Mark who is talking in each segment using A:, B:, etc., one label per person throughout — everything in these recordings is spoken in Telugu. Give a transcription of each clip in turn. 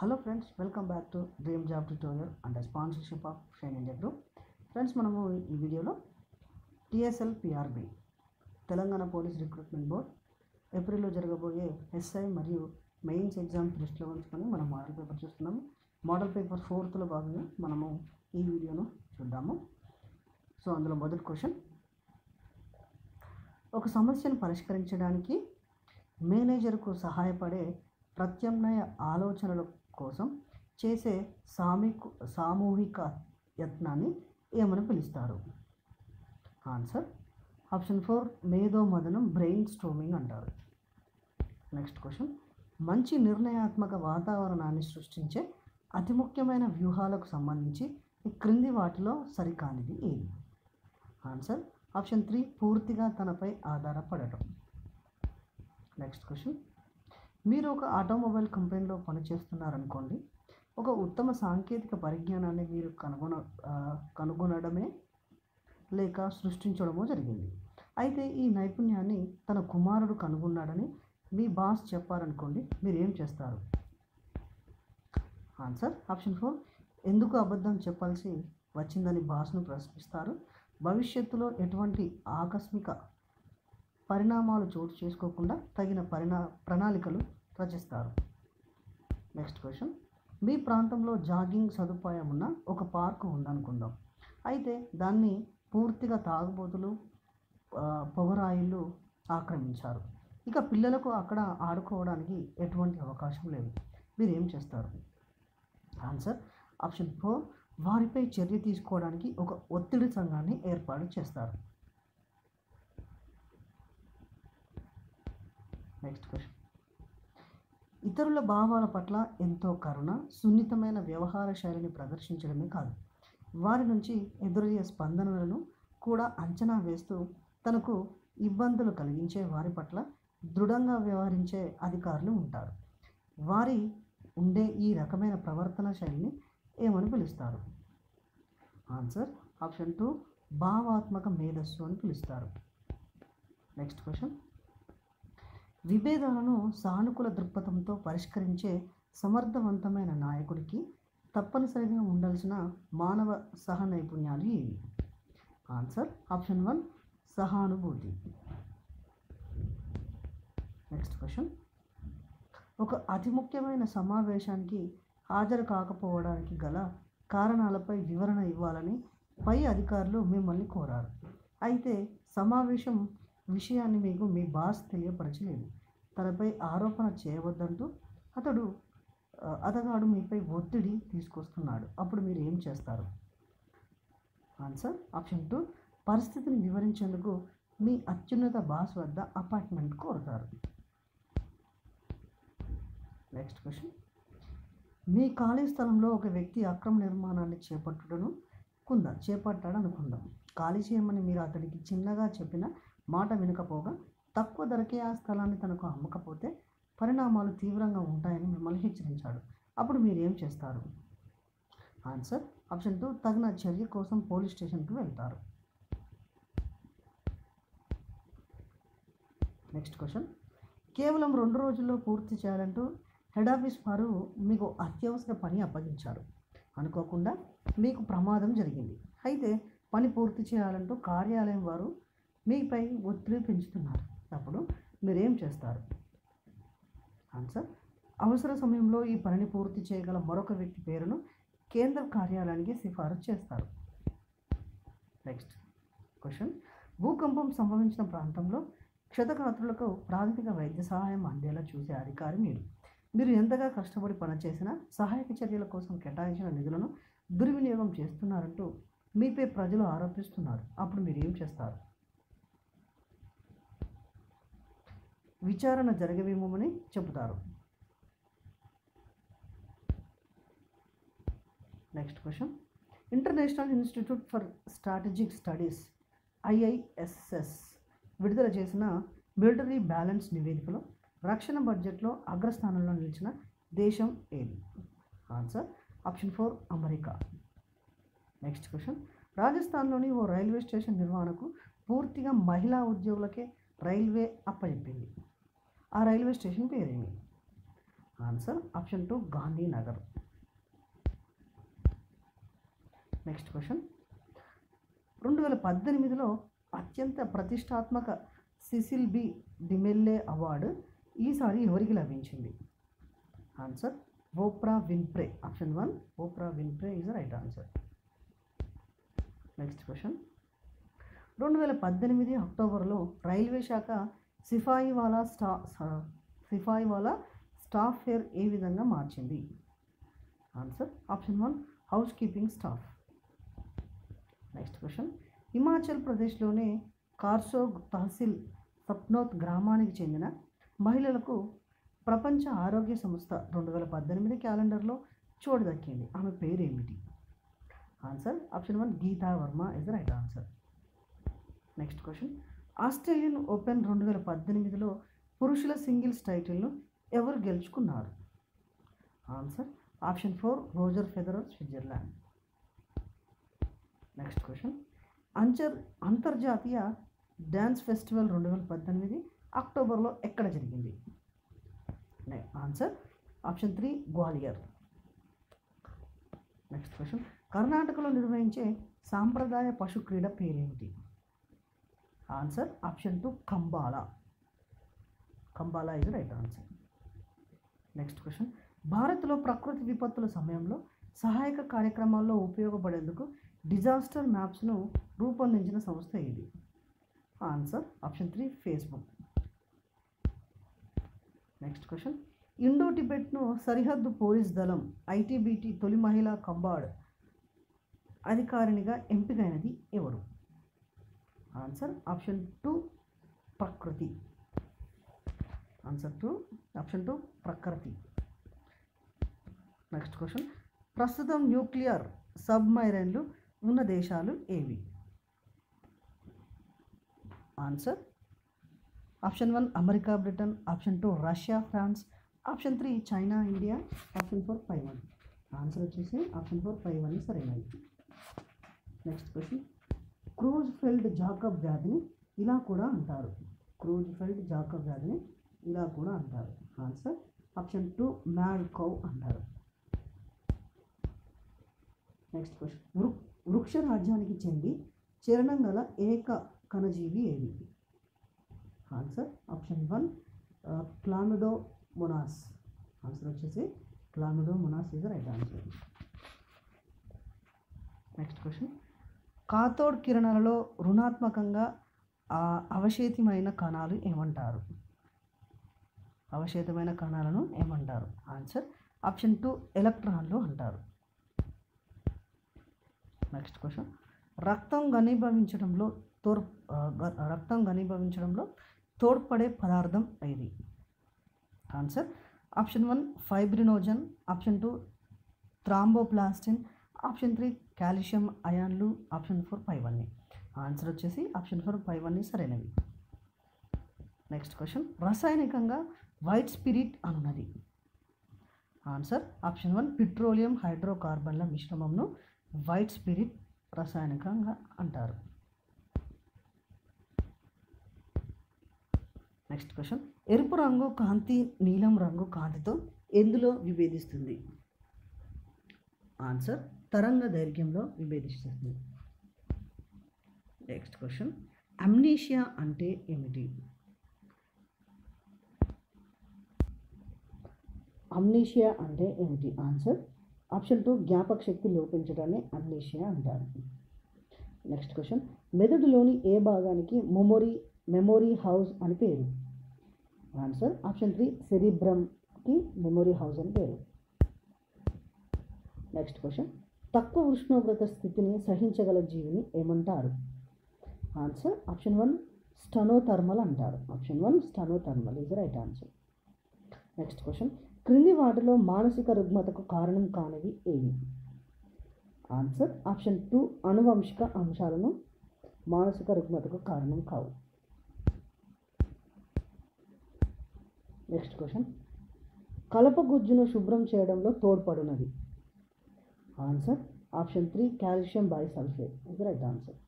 A: Hello friends, welcome back to dream job tutorial and sponsorship of shine India group. Friends, మనము ఈ వీడియోలో TSL-PRB Telangana police recruitment board ఏప్రిల్లో జరగబోయే ఎస్ఐ మరియు మెయిన్స్ ఎగ్జామ్ దృష్టిలో ఉంచుకొని మనం మోడల్ పేపర్ చూస్తున్నాము. మోడల్ పేపర్ 4th భాగంగా మనము ఈ వీడియోను చూద్దాము. సో అందులో మొదటి క్వశ్చన్, ఒక సమస్యను పరిష్కరించడానికి మేనేజర్కు సహాయపడే ప్రత్యామ్నాయ ఆలోచనల కోసం చేసే సామూహిక యత్నాన్ని ఏమని పిలుస్తారు? ఆన్సర్ ఆప్షన్ 4 మేధోమథనం, బ్రెయిన్ స్ట్రోమింగ్ అంటారు. నెక్స్ట్ క్వశ్చన్, మంచి నిర్ణయాత్మక వాతావరణాన్ని సృష్టించే అతి ముఖ్యమైన వ్యూహాలకు సంబంధించి ఈ క్రింది వాటిలో సరికానిది ఏది? ఆన్సర్ ఆప్షన్ 3 పూర్తిగా తనపై ఆధారపడటం. నెక్స్ట్ క్వశ్చన్, మీరు ఒక ఆటోమొబైల్ కంపెనీలో పనిచేస్తున్నారనుకోండి. ఒక ఉత్తమ సాంకేతిక పరిజ్ఞానాన్ని మీరు కనుగొనడమే లేక సృష్టించడమో జరిగింది. అయితే ఈ నైపుణ్యాన్ని తన కుమారుడు కనుగొన్నాడని మీ బాస్ చెప్పారనుకోండి, మీరు ఏం చేస్తారు? ఆన్సర్ ఆప్షన్ 4 ఎందుకు అబద్ధం చెప్పాల్సి వచ్చిందని బాస్ను ప్రశ్నిస్తారు. భవిష్యత్తులో ఎటువంటి ఆకస్మిక పరిణామాలు చోటు చేసుకోకుండా తగిన ప్రణాళికలు రచిస్తారు. నెక్స్ట్ క్వశ్చన్, మీ ప్రాంతంలో జాగింగ్ సదుపాయం ఉన్న ఒక పార్కు ఉందనుకుందాం. అయితే దాన్ని పూర్తిగా తాగుబోతులు, పొగరాయిళ్ళు ఆక్రమించారు. ఇక పిల్లలకు అక్కడ ఆడుకోవడానికి ఎటువంటి అవకాశం లేదు. మీరు ఏం చేస్తారు? ఆన్సర్ ఆప్షన్ 4 వారిపై చర్య తీసుకోవడానికి ఒక ఒత్తిడి సంఘాన్ని ఏర్పాటు చేస్తారు. నెక్స్ట్ క్వశ్చన్, ఇతరుల భావాల పట్ల ఎంతో కరుణ, సున్నితమైన వ్యవహార శైలిని ప్రదర్శించడమే కాదు, వారి నుంచి ఎదురయ్యే స్పందనలను కూడా అంచనా వేస్తూ తనకు ఇబ్బందులు కలిగించే వారి పట్ల దృఢంగా వ్యవహరించే అధికారులు ఉంటారు. వారి ఉండే ఈ రకమైన ప్రవర్తన శైలిని ఏమని పిలుస్తారు? ఆన్సర్ ఆప్షన్ 2 భావాత్మక మేధస్సు అని పిలుస్తారు. నెక్స్ట్ క్వశ్చన్, విభేదాలను సానుకూల దృక్పథంతో పరిష్కరించే సమర్థవంతమైన నాయకుడికి తప్పనిసరిగా ఉండాల్సిన మానవ సహ నైపుణ్యాలు ఏవి? Answer option 1 సహానుభూతి. నెక్స్ట్ క్వశ్చన్, ఒక అతి ముఖ్యమైన సమావేశానికి హాజరు కాకపోవడానికి గల కారణాలపై వివరణ ఇవ్వాలని పై అధికారులు మిమ్మల్ని కోరారు. అయితే సమావేశం విషయాన్ని మీకు మీ బాస్ తెలియపరచలేదు. తనపై ఆరోపణ చేయవద్దంటూ అతగాడు మీపై ఒత్తిడి తీసుకొస్తున్నాడు. అప్పుడు మీరు ఏం చేస్తారు? ఆన్సర్ ఆప్షన్ 2 పరిస్థితిని వివరించేందుకు మీ అత్యున్నత బాస్ వద్ద అపాయింట్మెంట్ కోరుతారు. నెక్స్ట్ క్వశ్చన్, మీ ఖాళీ స్థలంలో ఒక వ్యక్తి అక్రమ నిర్మాణాన్ని చేపట్టాడు అనుకుందాం. ఖాళీ చేయమని మీరు అతడికి చిన్నగా చెప్పిన మాట వినకపోగా తక్కువ ధరకే ఆ స్థలాన్ని తనకు అమ్మకపోతే పరిణామాలు తీవ్రంగా ఉంటాయని మిమ్మల్ని హెచ్చరించాడు. అప్పుడు మీరు ఏం చేస్తారు? ఆన్సర్ ఆప్షన్ 2 తగిన చర్య కోసం పోలీస్ స్టేషన్కి వెళ్తారు. నెక్స్ట్ క్వశ్చన్, కేవలం 2 రోజుల్లో పూర్తి చేయాలంటూ హెడ్ ఆఫీస్ వారు మీకు అత్యవసర పని అప్పగించారు. అనుకోకుండా మీకు ప్రమాదం జరిగింది. అయితే పని పూర్తి చేయాలంటూ కార్యాలయం వారు మీపై ఒత్తిడి పెంచుతున్నారు. అప్పుడు మీరేం చేస్తారు? ఆన్సర్ అవసర సమయంలో ఈ పనిని పూర్తి చేయగల మరొక వ్యక్తి పేరును కేంద్ర కార్యాలయానికి సిఫారసు చేస్తారు. నెక్స్ట్ క్వశ్చన్, భూకంపం సంభవించిన ప్రాంతంలో క్షతగాత్రులకు ప్రాథమిక వైద్య సహాయం అందేలా చూసే అధికారి మీరు ఎంతగా కష్టపడి పనిచేసినా సహాయక చర్యల కోసం కేటాయించిన నిధులను దుర్వినియోగం చేస్తున్నారంటూ మీపై ప్రజలు ఆరోపిస్తున్నారు. అప్పుడు మీరు ఏం చేస్తారు? విచారణ జరగవేమోమని చెబుతారు. Next question, international institute for strategic studies IISS విడుదల చేసిన మిలిటరీ బ్యాలెన్స్ నివేదికలో రక్షణ బడ్జెట్లో అగ్రస్థానంలో నిలిచిన దేశం ఏది? Answer option 4 America. Next question, రాజస్థాన్లోని ఓ రైల్వే స్టేషన్ నిర్వహణకు పూర్తిగా మహిళా ఉద్యోగులకే రైల్వే అప్పచెప్పింది. ఆ రైల్వే స్టేషన్ పేరేమి? Answer option 2 Gandhinagar. Next question, 2018లో అత్యంత ప్రతిష్టాత్మక సిసిల్ బి డిమెల్లే అవార్డు ఈసారి ఎవరికి లభించింది? Answer Oprah Winfrey. Option 1 Oprah Winfrey is right answer. Next question, 2018 అక్టోబర్లో రైల్వే శాఖ సిపాయివాలా స్టాఫ్ ఫేర్ ఏ విధంగా మార్చింది? Answer option 1 house keeping staff. Next question, Himachal ప్రదేశ్లోని కార్సోగ్ తహసీల్ సప్నోత్ గ్రామానికి చెందిన మహిళలకు ప్రపంచ ఆరోగ్య సంస్థ 2018 క్యాలెండర్లో చోటు దక్కింది. ఆమె పేరు ఏమిటి? Answer option 1 Geeta Varma is right answer. Next question, Australian Open 2018లో పురుషుల సింగిల్స్ టైటిల్ను ఎవరు గెలుచుకున్నారు? Answer option 4 Roger Federer, Switzerland. Next question, అంతర్జాతీయ డ్యాన్స్ ఫెస్టివల్ 2018 అక్టోబర్లో ఎక్కడ జరిగింది? Answer option 3 Gwalior. Next question, కర్ణాటకలో నిర్వహించే సాంప్రదాయ పశు క్రీడ పేరేమిటి? Answer option 2 Kambala. Kambala is right answer. Next question, భారత్లో ప్రకృతి విపత్తుల సమయంలో సహాయక కార్యక్రమాల్లో ఉపయోగపడేందుకు డిజాస్టర్ మ్యాప్స్ను రూపొందించిన సంస్థ ఇది? Answer option 3 Facebook. Next question, Indo టిబెట్ను సరిహద్దు పోలీస్ దళం ఐటీబీటీ తొలి మహిళా కంబాడ్ అధికారినిగా ఎంపికైనది ఎవరు? ఆన్సర్ ఆప్షన్ 2 ప్రకృతి. ఆప్షన్ 2 ప్రకృతి. నెక్స్ట్ క్వశ్చన్, ప్రస్తుతం న్యూక్లియర్ సబ్మైరైన్లు ఉన్న దేశాలు ఏవి? Answer option 1 America, Britain. Option 2 Russia, France. Option 3 China, India. Option 4 Taiwan. Answer వచ్చేసి ఆప్షన్ 4 తైవాన్ సరైనది. నెక్స్ట్ క్వశ్చన్, క్రూజ్ఫెల్డ్ జాకబ్ వ్యాధిని ఇలా కూడా అంటారు. క్రూజ్ఫెల్డ్ జాకబ్ వ్యాధిని ఇలా కూడా అంటారు. ఆన్సర్ ఆప్షన్ 2 మ్యాడ్ కౌ అంటారు. నెక్స్ట్ క్వశ్చన్, వృక్ష రాజ్యానికి చెంది చరణం గల ఏక కణజీవి ఏది? Answer option 1 Chlamydomonas. ఆన్సర్ వచ్చేసి Chlamydomonas is right answer. Next question, cathode కిరణాలలో రుణాత్మకంగా అవశేషమైన కణాలు ఏమంటారు? అవశేషమైన కణాలను ఏమంటారు? ఆన్సర్ ఆప్షన్ 2 ఎలక్ట్రాన్లు అంటారు. నెక్స్ట్ క్వశ్చన్, రక్తం ఘనీభవించడంలో తోడ్పడే పదార్థం ఏది? Answer option 1 fibrinogen. Option 2 thromboplastin. Option 3 calcium అయాన్లు. ఆప్షన్ 4 పైవన్నీ. ఆన్సర్ వచ్చేసి ఆప్షన్ 4 పైవన్నీ సరైనవి. నెక్స్ట్ క్వశ్చన్, రసాయనికంగా వైట్ స్పిరిట్ అనున్నది? ఆన్సర్ ఆప్షన్ 1 పెట్రోలియం హైడ్రోకార్బన్ల మిశ్రమంను వైట్ స్పిరిట్ రసాయనికంగా అంటారు. నెక్స్ట్ క్వశ్చన్, ఎరుపు రంగు కాంతి నీలం రంగు కాంతితో ఎందులో విభేదిస్తుంది? ఆన్సర్ తరంగ దైర్ఘ్యంలో విభేదిస్తుంది. నెక్స్ట్ క్వశ్చన్, అమ్నీషియా అంటే ఏమిటి? అమ్నీషియా అంటే ఏమిటి? ఆన్సర్ ఆప్షన్ 2 జ్ఞాపక శక్తి లోపించడాన్ని అమ్నీషియా అంటారు. నెక్స్ట్ క్వశ్చన్, మెదడులోని ఏ భాగానికి మెమొరీ హౌస్ అని పేరు? ఆన్సర్ ఆప్షన్ 3 సెరిబ్రమ్కి మెమొరీ హౌస్ అని పేరు. నెక్స్ట్ క్వశ్చన్, తక్కువ ఉష్ణోగ్రత స్థితిని సహించగల జీవిని ఏమంటారు? ఆన్సర్ ఆప్షన్ 1 స్టెనోథర్మల్ అంటారు. Option 1 stenothermal is right answer. Next question, క్రింది వాటిలో మానసిక రుగ్మతకు కారణం కానివి ఏవి? ఆన్సర్ ఆప్షన్ 2 అనువంశిక అంశాలను మానసిక రుగ్మతకు కారణం కావు. నెక్స్ట్ క్వశ్చన్, కలపగుజ్జును శుభ్రం చేయడంలో తోడ్పడునది? ఆన్సర్ ఆప్షన్ 3 కాల్షియం బైసల్ఫేట్ ఇది right answer.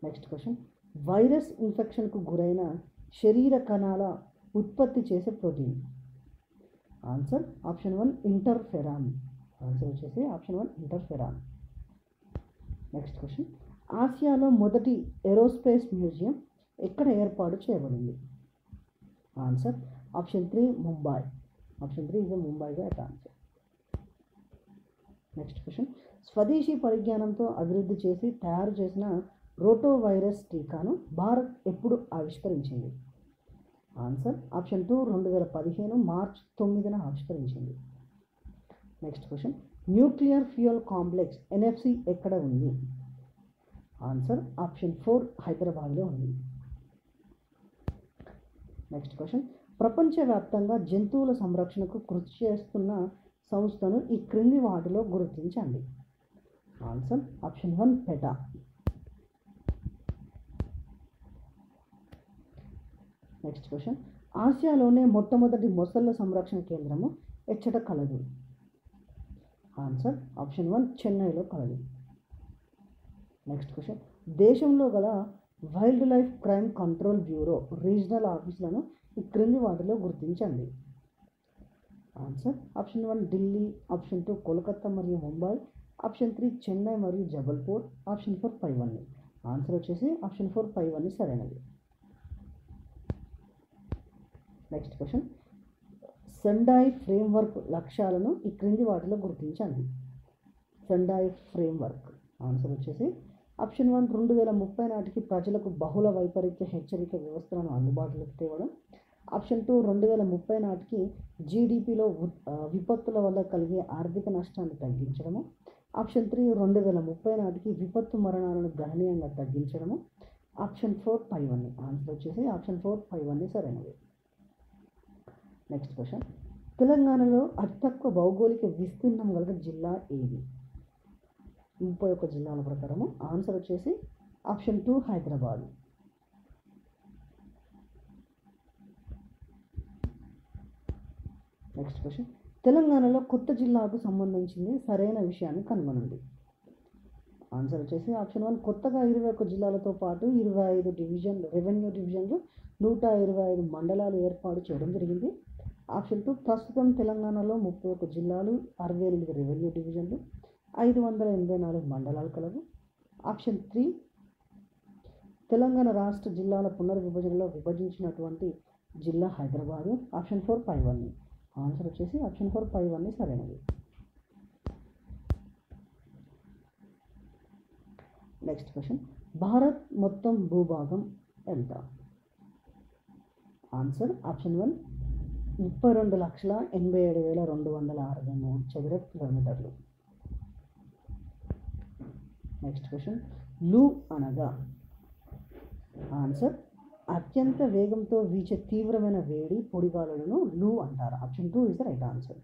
A: Next question, virus ఇన్ఫెక్షన్కు గురైన శరీర కణాల ఉత్పత్తి చేసే protein? Answer option 1 interferon. Answer వచ్చేసి ఆప్షన్ 1 ఇంటర్ఫెరాన్. నెక్స్ట్ క్వశ్చన్, ఆసియాలో మొదటి ఏరోస్పేస్ మ్యూజియం ఎక్కడ ఏర్పాటు చేయబడింది? Answer option 3 Mumbai. Option 3 is ముంబైగా ఆన్సర్. నెక్స్ట్ క్వశ్చన్, స్వదేశీ పరిజ్ఞానంతో అభివృద్ధి చేసి తయారు చేసిన రోటో వైరస్ టీకాను భారత్ ఎప్పుడు ఆవిష్కరించింది? ఆన్సర్ ఆప్షన్ 2 2015 మార్చ్ 9న ఆవిష్కరించింది. Next question, nuclear fuel complex NFC ఎక్కడ ఉంది? ఆన్సర్ ఆప్షన్ 4 హైదరాబాద్లో ఉంది. నెక్స్ట్ క్వశ్చన్, ప్రపంచవ్యాప్తంగా జంతువుల సంరక్షణకు కృషి చేస్తున్న సంస్థను ఈ క్రింది వాటిలో గుర్తించండి. Answer option 1 petha. Next question, ఆసియాలోనే మొట్టమొదటి మొసళ్ళ సంరక్షణ కేంద్రము ఎచ్చట కలదు? ఆన్సర్ ఆప్షన్ 1 చెన్నైలో కలదు. నెక్స్ట్ క్వశ్చన్, దేశంలో గల wild life crime control bureau regional ఆఫీసులను ఈ క్రింది వాటిలో గుర్తించండి. Answer option 1 Delhi, option 2 Kolkata మరియు ముంబై, ఆప్షన్ 3 చెన్నై మరియు జబల్పూర్, ఆప్షన్ 4 పైవన్నీ. ఆన్సర్ వచ్చేసి ఆప్షన్ 4 పైవన్నీ సరైనది. నెక్స్ట్ క్వశ్చన్, సెండాయ్ ఫ్రేమ్వర్క్ లక్ష్యాలను ఈ క్రింది వాటిలో గుర్తించండి. సెండాయ్ ఫ్రేమ్వర్క్ ఆన్సర్ వచ్చేసి ఆప్షన్ 1 2030 నాటికి ప్రజలకు బహుళ వైపరీత్య హెచ్చరిక వ్యవస్థలను అందుబాటులోకి తేవడం, ఆప్షన్ 2 2030 నాటికి జీడిపిలో విపత్తుల వల్ల కలిగే ఆర్థిక నష్టాన్ని తగ్గించడము, ఆప్షన్ 3 2030 నాటికి విపత్తు మరణాలను గణనీయంగా తగ్గించడము, ఆప్షన్ 4 పైవన్నీ. ఆన్సర్ వచ్చేసి ఆప్షన్ 4 పైవన్నీ సరైనది. నెక్స్ట్ క్వశ్చన్, తెలంగాణలో అతి తక్కువ భౌగోళిక విస్తీర్ణం గల జిల్లా ఏది? 31 జిల్లాల ప్రకారము. ఆన్సర్ వచ్చేసి ఆప్షన్ 2 హైదరాబాద్. నెక్స్ట్ క్వశ్చన్, తెలంగాణలో కొత్త జిల్లాకు సంబంధించింది సరైన విషయాన్ని కనుగొనండి. ఆన్సర్ వచ్చేసి ఆప్షన్ 1 కొత్తగా 21 జిల్లాలతో పాటు 25 డివిజన్లు రెవెన్యూ డివిజన్లు 125 మండలాలు ఏర్పాటు చేయడం జరిగింది. ఆప్షన్ 2 ప్రస్తుతం తెలంగాణలో 31 జిల్లాలు 68 రెవెన్యూ డివిజన్లు 584 మండలాలు కలవు. ఆప్షన్ 3 తెలంగాణ రాష్ట్ర జిల్లాల పునర్విభజనలో విభజించినటువంటి జిల్లా హైదరాబాదు. ఆప్షన్ 4 పైవన్నీ. ఆన్సర్ వచ్చేసి ఆప్షన్ 4 పైవన్నీ సరైనది. నెక్స్ట్ క్వశ్చన్, భారత్ మొత్తం భూభాగం ఎంత? ఆన్సర్ ఆప్షన్ 1 32,87,263 చదరపు కిలోమీటర్లు. నెక్స్ట్ క్వశ్చన్, లూ అనగా? ఆన్సర్ అత్యంత వేగంతో వీచే తీవ్రమైన వేడి పొడిగాలులను లూ అంటారు. Option 2 is the right answer.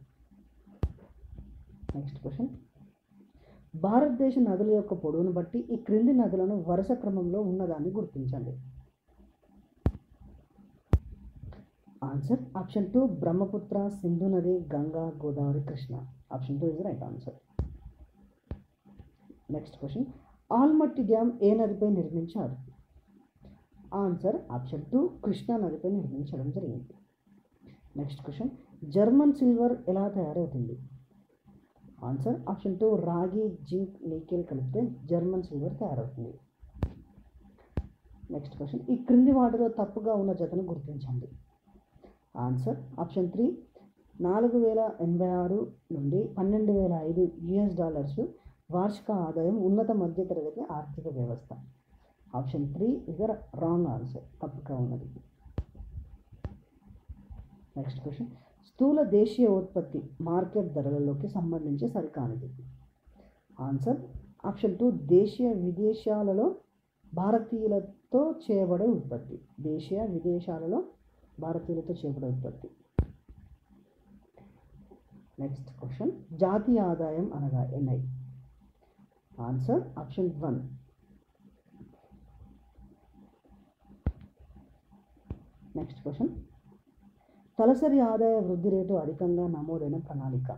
A: Next question, భారతదేశ నదుల యొక్క పొడవును బట్టి ఈ క్రింది నదులను వరుస క్రమంలో ఉన్నదాన్ని గుర్తించండి. ఆన్సర్ ఆప్షన్ 2 బ్రహ్మపుత్ర, సింధు నది, Ganga, Godavari, Krishna. Option 2 is the right answer. Next question, Almatti dam ఏ నదిపై నిర్మించారు? ఆన్సర్ ఆప్షన్ 2 కృష్ణా నదిపై నిర్మించడం జరిగింది. నెక్స్ట్ క్వశ్చన్, జర్మన్ సిల్వర్ ఎలా తయారవుతుంది? ఆన్సర్ ఆప్షన్ 2 రాగి, జింక్, నికెల్ కలిపితే జర్మన్ సిల్వర్ తయారవుతుంది. నెక్స్ట్ క్వశ్చన్, ఈ క్రింది వాటిలో తప్పుగా ఉన్న జతను గుర్తించండి. ఆన్సర్ ఆప్షన్ 3 4,086 నుండి 12,005 US$ వార్షిక ఆదాయం ఉన్నత మధ్యతరగతి ఆర్థిక వ్యవస్థ. Option 3 is the wrong answer, తప్పుగా ఉన్నది. నెక్స్ట్ క్వశ్చన్, స్థూల దేశీయ ఉత్పత్తి మార్కెట్ ధరలలోకి సంబంధించి సరికానిది. ఆన్సర్ ఆప్షన్ 2 దేశీయ విదేశాలలో భారతీయులతో చేయబడే ఉత్పత్తి. దేశీయ విదేశాలలో భారతీయులతో చేయబడే ఉత్పత్తి. నెక్స్ట్ క్వశ్చన్, జాతీయ ఆదాయం అనగా NI? Answer option 1. Next question, తలసరి ఆదాయ వృద్ధి రేటు అధికంగా నమోదైన ప్రణాళిక?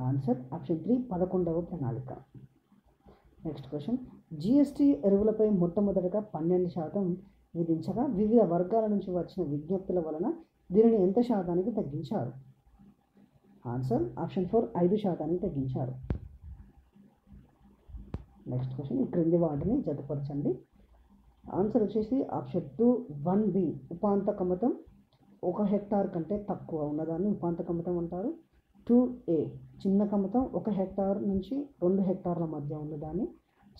A: ఆన్సర్ ఆప్షన్ 3 11వ ప్రణాళిక. నెక్స్ట్ క్వశ్చన్, జిఎస్టీ ఎరువులపై మొట్టమొదటగా 12% విధించగా వివిధ వర్గాల నుంచి వచ్చిన విజ్ఞప్తుల వలన దీనిని ఎంత శాతానికి తగ్గించారు? ఆన్సర్ ఆప్షన్ 4 5% తగ్గించారు. నెక్స్ట్ క్వశ్చన్, ఈ క్రింది వాటిని జతపరచండి. ఆన్సర్ వచ్చేసి ఆప్షన్ 2 1B ఉపాంత కమతం 1 హెక్టార్ కంటే తక్కువ ఉన్నదాన్ని ఉపాంత కమతం అంటారు. 2A చిన్న కమతం 1 హెక్టార్ నుంచి 2 హెక్టార్ల మధ్య ఉన్నదాన్ని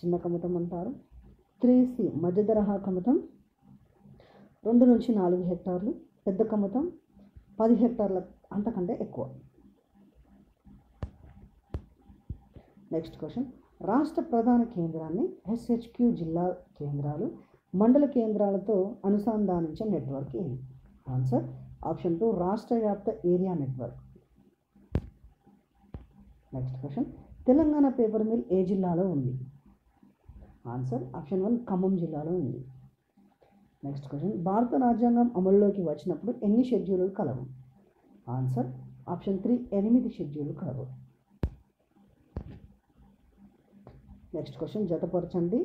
A: చిన్న కమతం అంటారు. 3C మధ్య తరహా కమతం 2 నుంచి 4 హెక్టార్లు, పెద్ద కమతం 10 హెక్టార్ల అంతకంటే ఎక్కువ. నెక్స్ట్ క్వశ్చన్, రాష్ట్ర ప్రధాన కేంద్రాన్ని SHQ జిల్లా కేంద్రాలు మండల కేంద్రాలతో అనుసంధానించే నెట్వర్క్ ఏది? ఆన్సర్ ఆప్షన్ 2 రాష్ట్ర వ్యాప్త area network. Next question, Telangana paper mill ఏ జిల్లాలో ఉంది? ఆన్సర్ ఆప్షన్ 1 ఖమ్మం జిల్లాలో ఉంది. నెక్స్ట్ క్వశ్చన్, భారత రాజ్యాంగం అమలులోకి వచ్చినప్పుడు ఎన్ని షెడ్యూల్లు కలవు? ఆన్సర్ ఆప్షన్ 3 8 షెడ్యూల్లు కలవు. నెక్స్ట్ క్వశ్చన్ జతపరచండి.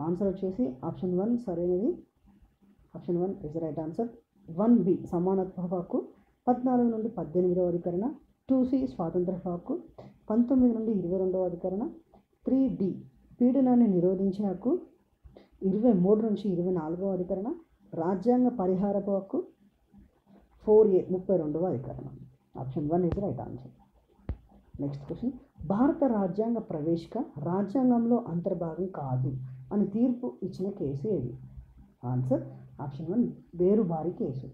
A: ఆన్సర్ వచ్చేసి ఆప్షన్ 1 సరైనది. Option 1 is right answer. 1B సమానత్వ హక్కు 14 నుండి 18వ అధికరణ. 2C స్వాతంత్ర హక్కు 19 నుండి 22వ అధికరణ. 3D పీడనాన్ని నిరోధించే హక్కు 23 నుంచి 24వ అధికరణ. రాజ్యాంగ పరిహారపు హక్కు 4A 32వ అధికరణ. Option 1 is right answer. Next question, భారత రాజ్యాంగ ప్రవేశిక రాజ్యాంగంలో అంతర్భాగం కాదు అని తీర్పు ఇచ్చిన కేసు ఏది? Answer option 1 Berubari case.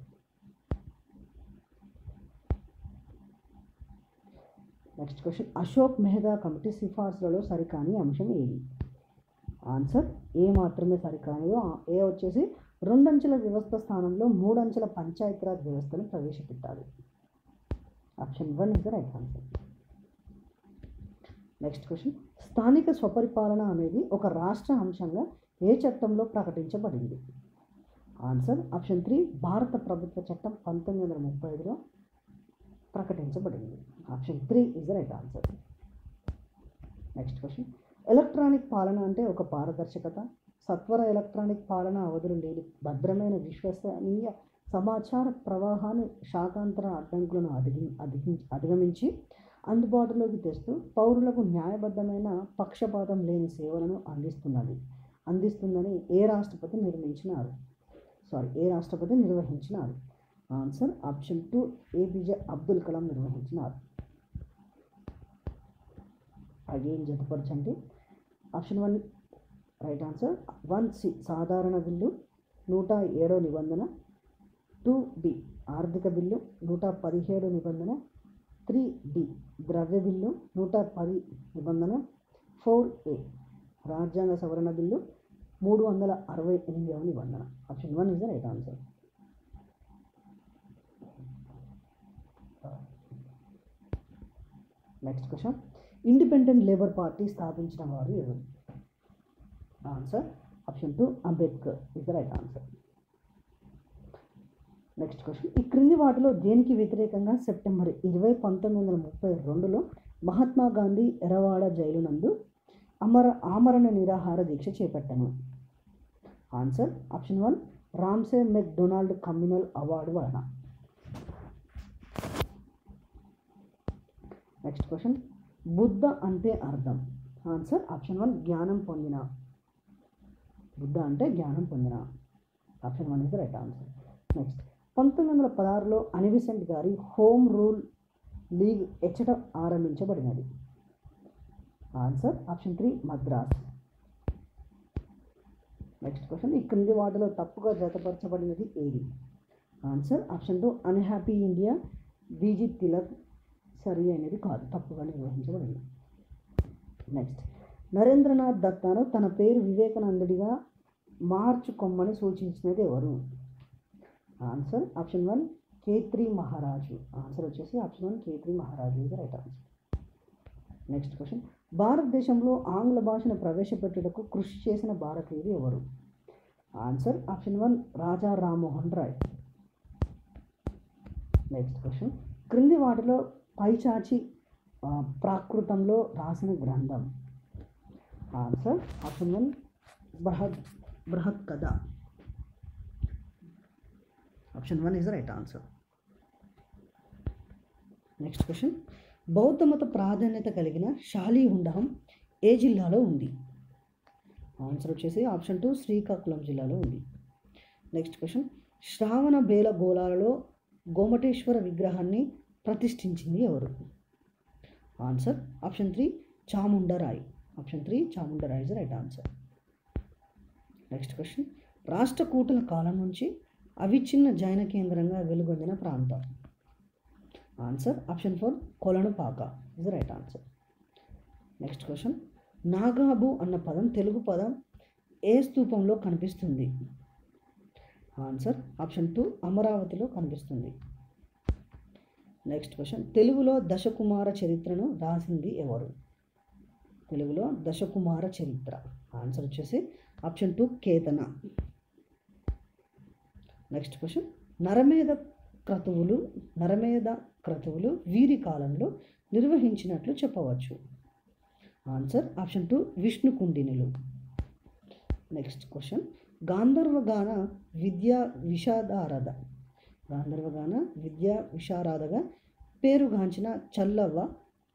A: Next question, Ashok Mehta committee సిఫార్సులలో సరికాని అంశం ఏది? ఆన్సర్ ఏ మాత్రమే సరికానిదో. ఏ వచ్చేసి 2 అంచెల వ్యవస్థ స్థానంలో 3 అంచెల పంచాయతీరాజ్ వ్యవస్థను ప్రవేశపెట్టాలి. Option 1 is the right answer. Next question, స్థానిక స్వపరిపాలన అనేది ఒక రాష్ట్ర అంశంగా ఏ చట్టంలో ప్రకటించబడింది? ఆన్సర్ ఆప్షన్ 3 భారత ప్రభుత్వ చట్టం 1935లో ప్రకటించబడింది. Option 3 is the right answer. Next question, electronic పాలన అంటే ఒక పారదర్శకత, సత్వర ఎలక్ట్రానిక్ పాలన అవధులు లేని భద్రమైన విశ్వసనీయ సమాచార ప్రవాహాన్ని శాఖాంతర అడ్డంకులను అధిగమించి అందుబాటులోకి తెస్తూ పౌరులకు న్యాయబద్ధమైన పక్షపాతం లేని సేవలను అందిస్తుందని ఏ రాష్ట్రపతి నిర్వహించినారు? Answer option 2 APJ Abdul Kalam నిర్వహించినారు. అగైన్ జతపరచండి. Option 1 right answer. 1C సాధారణ బిల్లు 107 నిబంధన. 2B ఆర్థిక బిల్లు 117 నిబంధన. 3D ద్రవ్య బిల్లు 110 నిబంధన. 4A రాజ్యాంగ సవరణ బిల్లు 368వ నిబంధన. Option 1 is the right answer. Next question, independent labour party స్థాపించిన వారు ఎవరు? Answer option 2 Ambedkar is the right answer. Next question, ఈ క్రింది వాటిలో దేనికి వ్యతిరేకంగా సెప్టెంబర్ 20, 1932లో మహాత్మా గాంధీ ఎర్రవాడ జైలు నందు ఆమరణ నిరాహార దీక్ష చేపట్టాను? Answer option 1 Ramsay MacDonald communal award వలన. నెక్స్ట్ క్వశ్చన్, బుద్ధ అంటే అర్థం? ఆన్సర్ ఆప్షన్ 1 జ్ఞానం పొందిన. బుద్ధ అంటే జ్ఞానం పొందిన. Option 1 is the right answer. Next, 1916లో అనిబిసెంట్ గారి హోమ్ రూల్ లీగ్ ఎచ్చట ఆరంభించబడినది? Answer option 3 Madras. Next question, ఈ క్రింది వాటిలో తప్పుగా జతపరచబడినది ఏది? ఆన్సర్ ఆప్షన్ 2 అన్హ్యాపీ ఇండియా విజి తిలక్ సరి అనేది కాదు, తప్పుగా నిర్వహించబడింది. నెక్స్ట్, నరేంద్రనాథ్ దత్తాను తన పేరు వివేకానందుడిగా మార్చుకొమ్మని సూచించినది ఎవరు? ఆన్సర్ ఆప్షన్ 1 K3 మహారాజు. ఆన్సర్ వచ్చేసి ఆప్షన్ 1 K3 మహారాజు is right answer. Next question, భారతదేశంలో ఆంగ్ల భాషను ప్రవేశపెట్టుటకు కృషి చేసిన భారతీయుడు ఎవరు? Answer option 1 Raja Rammohan Roy. Next question, క్రింది వాటిలో పైచాచి ప్రాకృతంలో రాసిన గ్రంథం? ఆన్సర్ ఆప్షన్ 1 బృహత్ కథ. Option 1 is the right answer. Next question, బౌద్ధ మత ప్రాధాన్యత కలిగిన శాలిహుండహం ఏ జిల్లాలో ఉంది? ఆన్సర్ వచ్చేసి ఆప్షన్ 2 శ్రీకాకుళం జిల్లాలో ఉంది. నెక్స్ట్ క్వశ్చన్, శ్రావణ బేల గోళాలలో గోమటేశ్వర విగ్రహాన్ని ప్రతిష్ఠించింది ఎవరు? Answer option 3 Chamundaraya. Option 3 Chamundaraya is the right answer. Next question, రాష్ట్రకూటుల కాలం నుంచి అవిచ్ఛిన్న జైన కేంద్రంగా వెలుగొందిన ప్రాంతం? Answer option 4 Kolanupaka is the right answer. Next question, నాగాబు అన్న పదం తెలుగు పదం ఏ స్తూపంలో కనిపిస్తుంది? ఆన్సర్ ఆప్షన్ 2 అమరావతిలో కనిపిస్తుంది. నెక్స్ట్ క్వశ్చన్, తెలుగులో దశకుమార చరిత్రను రాసింది ఎవరు? తెలుగులో దశకుమార చరిత్ర ఆన్సర్ వచ్చేసి ఆప్షన్ 2 కేతన. నెక్స్ట్ క్వశ్చన్, నరమేధ క్రతువులు వీరి కాలంలో నిర్వహించినట్లు చెప్పవచ్చు? ఆన్సర్ ఆప్షన్ 2 విష్ణు కుండినులు. నెక్స్ట్ క్వశ్చన్, గాంధర్వగాన విద్యా విశారదగా పేరుగాంచిన చల్లవ్వ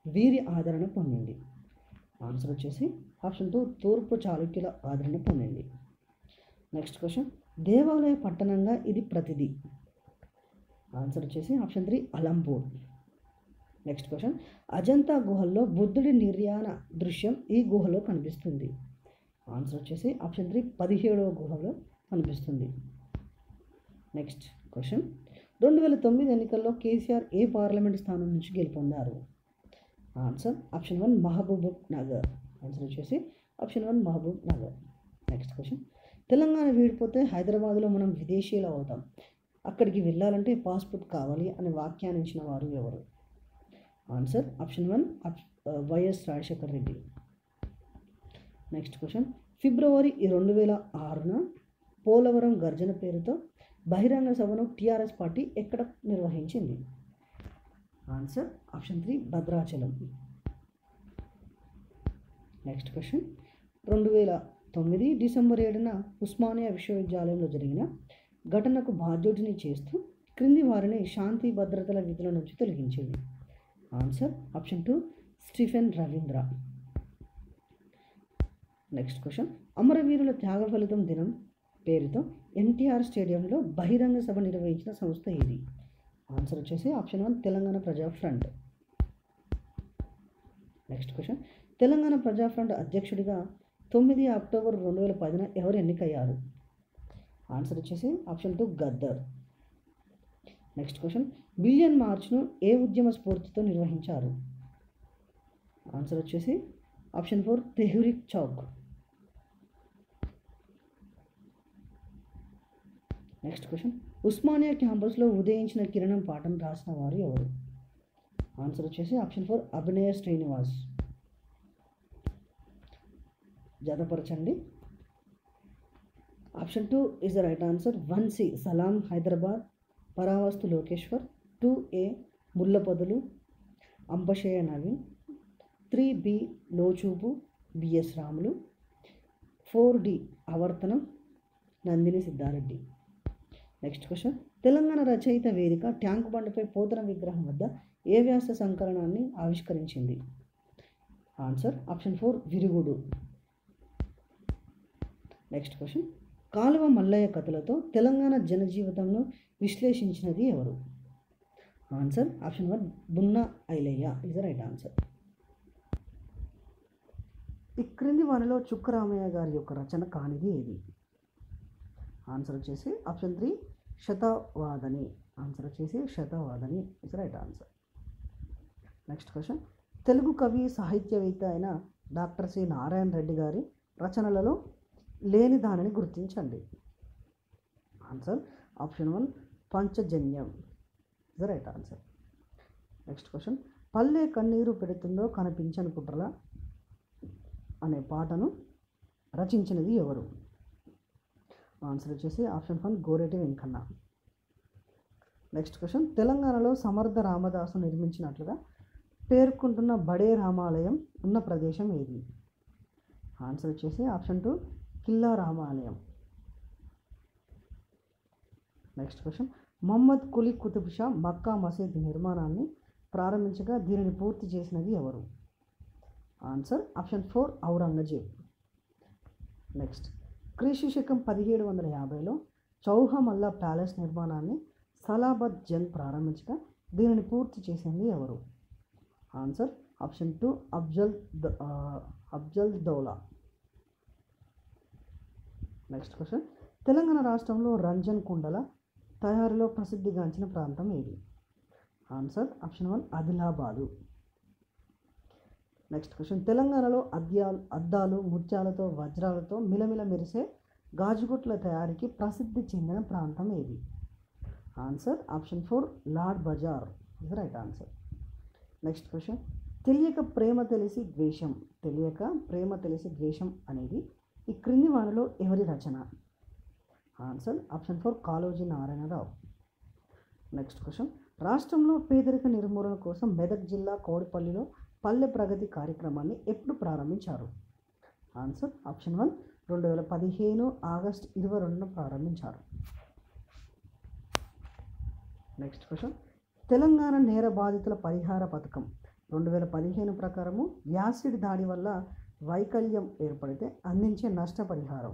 A: వీరి ఆదరణ పొందింది? ఆన్సర్ వచ్చేసి ఆప్షన్ 2 తూర్పు చాళుక్యుల ఆదరణ పొందింది. నెక్స్ట్ క్వశ్చన్, దేవాలయ పట్టణంగా ఇది ప్రతిది? ఆన్సర్ వచ్చేసి option 3 Alampur. Next question, Ajanta గుహల్లో బుద్ధుడి నిర్యాణ దృశ్యం ఈ గుహలో కనిపిస్తుంది? ఆన్సర్ వచ్చేసి ఆప్షన్ 3 17వ గుహలో కనిపిస్తుంది. నెక్స్ట్ క్వశ్చన్, 2009 ఎన్నికల్లో కేసీఆర్ ఏ పార్లమెంట్ స్థానం నుంచి గెలుపొందారు? Answer option 1 Mahbubnagar. Answer వచ్చేసి option 1 Mahbubnagar. Next question, Telangana వీడిపోతే హైదరాబాద్లో మనం విదేశీయులు అవుతాం, అక్కడికి వెళ్ళాలంటే పాస్పోర్ట్ కావాలి అనే వ్యాఖ్యానించిన ఇచ్చిన వారు ఎవరు? Answer option 1 YS Rajasekhara Reddy. Next question, February 2006న పోలవరం గర్జన పేరుతో బహిరంగ సభను టీఆర్ఎస్ పార్టీ ఎక్కడ నిర్వహించింది? Answer option 3 Bhadrachalam. Next question, 2009 December 7న ఉస్మానియా విశ్వవిద్యాలయంలో జరిగిన ఘటనకు బాధ్యుడిని చేస్తూ క్రింది వారిని శాంతి భద్రతల విధుల నుంచి తొలగించింది? Answer option 2 Stephen Ravindra. Next question, అమరవీరుల త్యాగ ఫలితం దినం పేరుతో ఎన్టీఆర్ స్టేడియంలో బహిరంగ సభ నిర్వహించిన సంస్థ ఏది? ఆన్సర్ వచ్చేసి ఆప్షన్ 1 తెలంగాణ ప్రజా ఫ్రంట్. నెక్స్ట్ క్వశ్చన్, తెలంగాణ ప్రజా ఫ్రంట్ అధ్యక్షుడిగా 9 అక్టోబర్ 2010న ఎవరు ఎన్నికయ్యారు? ఆన్సర్ వచ్చేసి option 2 Gaddar. Next question, billion మార్చ్ను ఏ ఉద్యమ స్ఫూర్తితో నిర్వహించారు? ఆన్సర్ వచ్చేసి option 4 Tehreek Chowk. Next question, Osmania క్యాంపస్లో ఉదయించిన కిరణం పాఠం రాసిన వారు ఎవరు? ఆన్సర్ వచ్చేసి ఆప్షన్ 4 అభినయ శ్రీనివాస్. జతపరచండి. Option 2 is the right answer. 1C Salaam Hyderabad Paravastu Lokeshwar, 2A Mullapodalu అంబశేయ Naveen, 3B Lochupu BS Ramulu, 4D Avartanam Nandini Siddareddy. Next question, Telangana రచయిత వేదిక ట్యాంకు బండపై పోతన విగ్రహం వద్ద ఏ వ్యాస సంకలనాన్ని ఆవిష్కరించింది? ఆన్సర్ ఆప్షన్ 4 విరుగుడు. నెక్స్ట్ క్వశ్చన్, కాలువ మల్లయ్య కథలతో తెలంగాణ జనజీవితంను విశ్లేషించినది ఎవరు? ఆన్సర్ ఆప్షన్ 1 బున్న Ilaiah is the right answer. ఈ క్రింది వారిలో చుక్కరామయ్య గారి యొక్క రచన కానిది ఏది? ఆన్సర్ వచ్చేసి ఆప్షన్ 3 శతవాదని. ఆన్సర్ వచ్చేసి శతవాదని is right answer. Next question, Telugu కవి సాహిత్యవేత్త అయిన డాక్టర్ సి నారాయణ రెడ్డి గారి రచనలలో లేని దానిని గుర్తించండి. Answer option 1 Panchajanyam is the right answer. Next question, పల్లె కన్నీరు పెడుతుందో కనిపించని కుట్రల అనే పాటను రచించినది ఎవరు? ఆన్సర్ వచ్చేసి option 1 Goreti Venkanna. Next question, తెలంగాణలో సమర్థ రామదాసు నిర్మించినట్లుగా పేర్కొంటున్న బడే రామాలయం ఉన్న ప్రదేశం ఏది? ఆన్సర్ వచ్చేసి ఆప్షన్ 2 కిల్లా రామాలయం. నెక్స్ట్ క్వశ్చన్, మొహమ్మద్ కులీ కుతుబ్ షా మక్కా మసీద్ నిర్మాణాన్ని ప్రారంభించగా దీనిని పూర్తి చేసినది ఎవరు? Answer option 4 Aurangzeb. నెక్స్ట్, క్రీస్తు శకం 1750లో చౌహమల్లా ప్యాలెస్ నిర్మాణాన్ని సలాబత్ జంగ్ ప్రారంభించగా దీనిని పూర్తి చేసింది ఎవరు? Answer option 2 Afzal Daula. Next question, Telangana రాష్ట్రంలో రంజన్ కుండల తయారీలో ప్రసిద్ధిగాంచిన ప్రాంతం ఏది? Answer option 1 Adilabad. Next question, తెలంగాణలో అద్దాలు ముత్యాలతో వజ్రాలతో మిలమిల మెరిసే గాజుగుట్ల తయారీకి ప్రసిద్ధి చెందిన ప్రాంతం ఏది? Answer option 4 Lad Bazaar is right answer. Next question, తెలియక ప్రేమ తెలిసి ద్వేషం అనేది ఈ క్రింది వానిలో ఎవరి రచన? Answer option 4 Kaloji Narayanarao. Next question, రాష్ట్రంలో పేదరిక నిర్మూలన కోసం మెదక్ జిల్లా కోడిపల్లిలో పల్లె ప్రగతి కార్యక్రమాన్ని ఎప్పుడు ప్రారంభించారు? ఆన్సర్ ఆప్షన్ 1 2015 ఆగస్టు 22న ప్రారంభించారు. నెక్స్ట్ క్వశ్చన్, తెలంగాణ నేర బాధితుల పరిహార పథకం 2015 ప్రకారము యాసిడ్ దాడి వల్ల వైకల్యం ఏర్పడితే అందించే నష్టపరిహారం?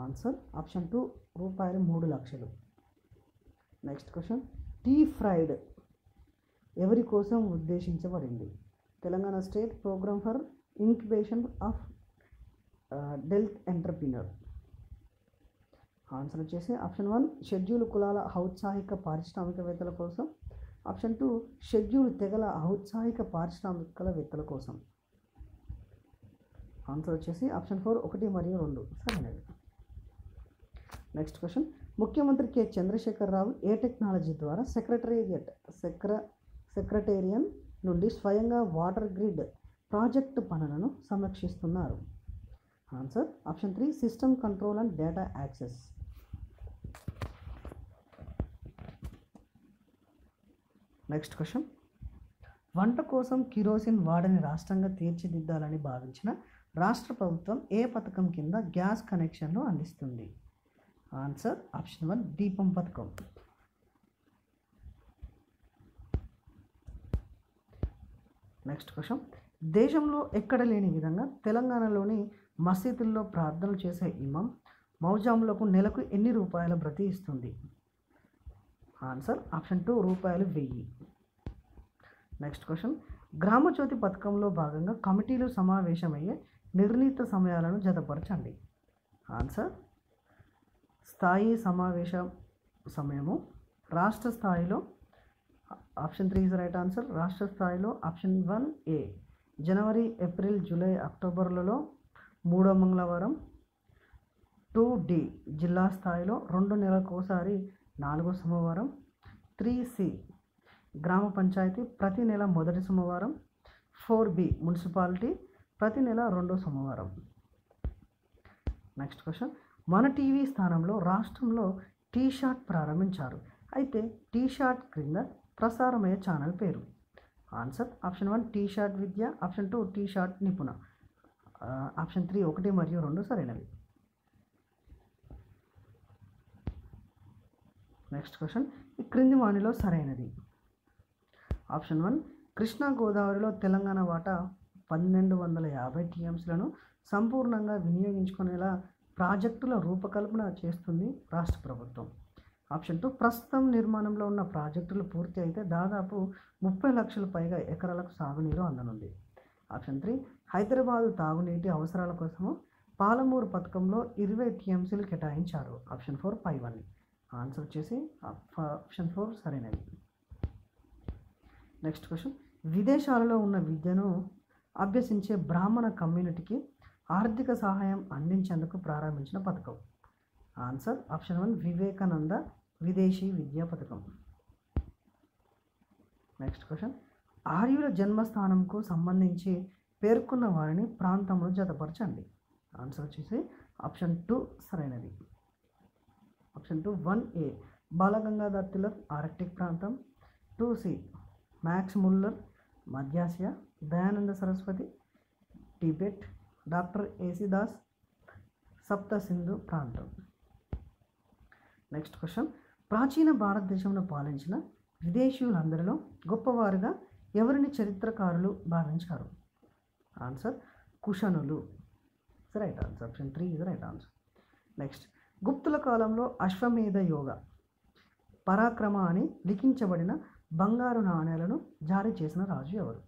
A: ఆన్సర్ ఆప్షన్ 2 రూపాయలు 3 లక్షలు. నెక్స్ట్ క్వశ్చన్, టీ ఫ్రైడ్ ఎవరి కోసం ఉద్దేశించబడింది? Telangana state programme for incubation of Dalit entrepreneur. Answer వచ్చేసి ఆప్షన్ 1 షెడ్యూల్ కులాల ఔత్సాహిక పారిశ్రామికవేత్తల కోసం. ఆప్షన్ 2 షెడ్యూల్ తెగల ఔత్సాహిక పారిశ్రామికవేత్తల కోసం. ఆన్సర్ వచ్చేసి ఆప్షన్ 4 1 మరియు 2 సరైనది. నెక్స్ట్ క్వశ్చన్, ముఖ్యమంత్రి కె చంద్రశేఖరరావు ఏ టెక్నాలజీ ద్వారా సెక్రటేరియన్ నుండి స్వయంగా వాటర్ గ్రిడ్ ప్రాజెక్టు పనులను సమీక్షిస్తున్నారు? Answer option 3 system control and data access. Next question, వంట కోసం కిరోసిన్ వాడని రాష్ట్రంగా తీర్చిదిద్దాలని భావించిన రాష్ట్ర ప్రభుత్వం ఏ పథకం కింద గ్యాస్ కనెక్షన్లు అందిస్తుంది? ఆన్సర్ ఆప్షన్ 1 దీపం పథకం. నెక్స్ట్ క్వశ్చన్, దేశంలో ఎక్కడ లేని విధంగా తెలంగాణలోని మసీదుల్లో ప్రార్థనలు చేసే ఇమాం మౌజాములకు నెలకు ఎన్ని రూపాయల భృతి ఇస్తుంది? ఆన్సర్ ఆప్షన్ 2 రూపాయలు 1000. నెక్స్ట్ క్వశ్చన్, గ్రామజ్యోతి పథకంలో భాగంగా కమిటీలు సమావేశమయ్యే నిర్ణీత సమయాలను జతపరచండి. ఆన్సర్ స్థాయి సమావేశ సమయము రాష్ట్ర స్థాయిలో ఆప్షన్ 3 ఇస్ రైట్ ఆన్సర్. రాష్ట్ర స్థాయిలో ఆప్షన్ 1A జనవరి, ఏప్రిల్, జూలై, అక్టోబర్లలో 3వ మంగళవారం. 2D జిల్లా స్థాయిలో 2 నెలలకోసారి 4వ సోమవారం. 3C గ్రామ పంచాయతీ ప్రతి నెల మొదటి సోమవారం. 4B మున్సిపాలిటీ ప్రతి నెల 2వ సోమవారం. నెక్స్ట్ క్వశ్చన్, మన టీవీ స్థానంలో రాష్ట్రంలో టీ షాట్ ప్రారంభించారు. అయితే టీ షాట్ క్రింద ప్రసారమయ్యే ఛానల్ పేరు? Answer option 1 T SAT Vidya. Option 2 T SAT Nipuna. Option 3 1 మరియు 2 సరైనవి. నెక్స్ట్ క్వశ్చన్, ఈ క్రింది వానిలో సరైనది? ఆప్షన్ 1 కృష్ణా గోదావరిలో తెలంగాణ వాటా 1250 టీఎంసీలను సంపూర్ణంగా వినియోగించుకునేలా ప్రాజెక్టుల రూపకల్పన చేస్తుంది రాష్ట్ర ప్రభుత్వం. ఆప్షన్ 2 ప్రస్తుతం నిర్మాణంలో ఉన్న ప్రాజెక్టులు పూర్తి అయితే దాదాపు 30 లక్షల పైగా ఎకరాలకు సాగునీరు అందనుంది. ఆప్షన్ 3 హైదరాబాదు తాగునీటి అవసరాల కోసము పాలమూరు పథకంలో 20 టీఎంసీలు కేటాయించారు. ఆప్షన్ 4 పైవన్నీ. ఆన్సర్ వచ్చేసి ఆప్షన్ 4 సరైనది. నెక్స్ట్ క్వశ్చన్, విదేశాలలో ఉన్న విద్యను అభ్యసించే బ్రాహ్మణ కమ్యూనిటీకి ఆర్థిక సహాయం అందించేందుకు ప్రారంభించిన పథకం? ఆన్సర్ ఆప్షన్ 1 వివేకానంద విదేశీ విద్యా పథకం. నెక్స్ట్ క్వశ్చన్, ఆర్యుల జన్మస్థానంకు సంబంధించి పేర్కొన్న వారిని ప్రాంతంలో జతపరచండి. ఆన్సర్ వచ్చేసి ఆప్షన్ 2 సరైనది. Option 2 1A Balgangadhar Tilak Arctic ప్రాంతం. 2C మ్యాక్స్ ముల్లర్ మధ్యాసియా. Dayananda Saraswati Tibet. Doctor AC Das Sapta Sindhu ప్రాంతం. నెక్స్ట్ క్వశ్చన్, ప్రాచీన భారతదేశంలో పాలించిన విదేశీయులందరిలో గొప్పవారుగా ఎవరిని చరిత్రకారులు భావించారు? ఆన్సర్ కుషనులు. Right answer. Option 3 is right answer. Next, గుప్తుల కాలంలో అశ్వమేధ యోగ పరాక్రమ అని లిఖించబడిన బంగారు నాణేలను జారీ చేసిన రాజు ఎవరు?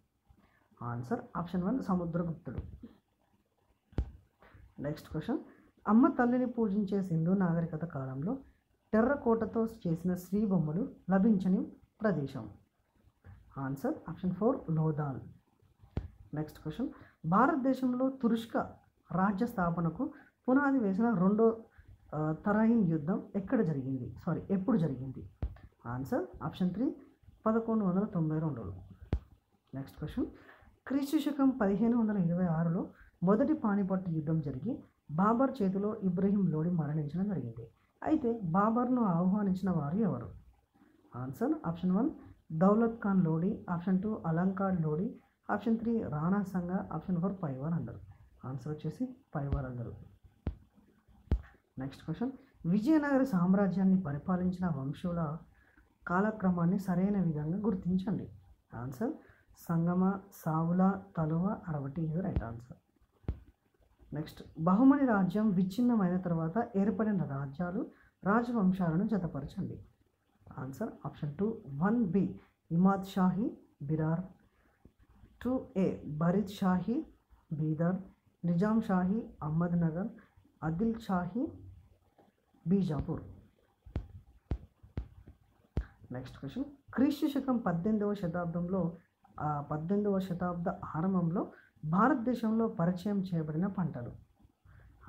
A: Answer option 1 సముద్రగుప్తుడు. నెక్స్ట్ క్వశ్చన్, అమ్మ తల్లిని పూజించే సింధు నాగరికత కాలంలో టెర్రకోటతో చేసిన శ్రీ బొమ్మలు లభించని ప్రదేశం? Answer option 4 Lothal. Next question, భారతదేశంలో తురుష్క రాజ్య స్థాపనకు పునాది వేసిన రెండో తరాయిన్ యుద్ధం ఎప్పుడు జరిగింది? Answer option 3 1192. నెక్స్ట్ క్వశ్చన్, క్రీస్తు శకం 1526లో మొదటి పానిపట్టు యుద్ధం జరిగి బాబర్ చేతిలో ఇబ్రహీం లోడి మరణించడం జరిగింది. అయితే బాబర్ను ఆహ్వానించిన వారు ఎవరు? Answer option 1 Daulat Khan Lodi, option 2 Alankar Lodi, option 3 Rana సంగ, ఆప్షన్ 4 పైవర్ అందరు. ఆన్సర్ వచ్చేసి పైవర్ అందరు. నెక్స్ట్ క్వశ్చన్, విజయనగర సామ్రాజ్యాన్ని పరిపాలించిన వంశుల కాలక్రమాన్ని సరైన విధంగా గుర్తించండి. ఆన్సర్ సంగమ, సావుల, తలువ, అరవటి ఇది రైట్ ఆన్సర్. నెక్స్ట్, బహుమని రాజ్యం విచ్ఛిన్నమైన తర్వాత ఏర్పడిన రాజవంశాలను జతపరచండి. Answer option 2 1B Imad Shahi Berar, 2A Barid Shahi Bidar, Nizam Shahi Ahmednagar, Adil Shahi Bijapur. Next question, క్రీస్తు శకం 18వ శతాబ్ద ఆరంభంలో భారతదేశంలో పరిచయం చేయబడిన పంటలు?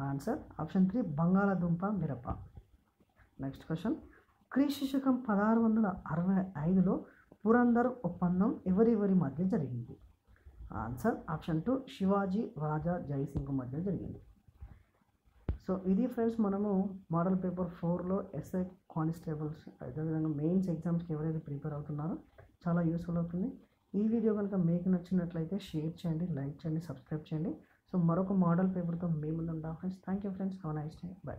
A: ఆన్సర్ ఆప్షన్ 3 బంగాళాదుంప, మిరప. నెక్స్ట్ క్వశ్చన్, క్రీస్తు శకం 1665లో పురందర్ ఒప్పందం ఎవరి మధ్య జరిగింది? ఆన్సర్ ఆప్షన్ 2 శివాజీ రాజా జైసింగ్ మధ్య జరిగింది. సో ఇది ఫ్రెండ్స్, మనము మోడల్ పేపర్ 4లో ఎస్ఐ కానిస్టేబుల్స్ అదేవిధంగా మెయిన్స్ ఎగ్జామ్స్కి ఎవరైతే ప్రిపేర్ అవుతున్నారో చాలా యూస్ఫుల్ అవుతుంది. ఈ వీడియో కనుక మీకు నచ్చినట్లయితే షేర్ చేయండి, లైక్ చేయండి, సబ్స్క్రైబ్ చేయండి. సో మరొక మోడల్ పేపర్తో మీ ముందు ఉంటాం friends. Thank you friends. Have a nice day. By.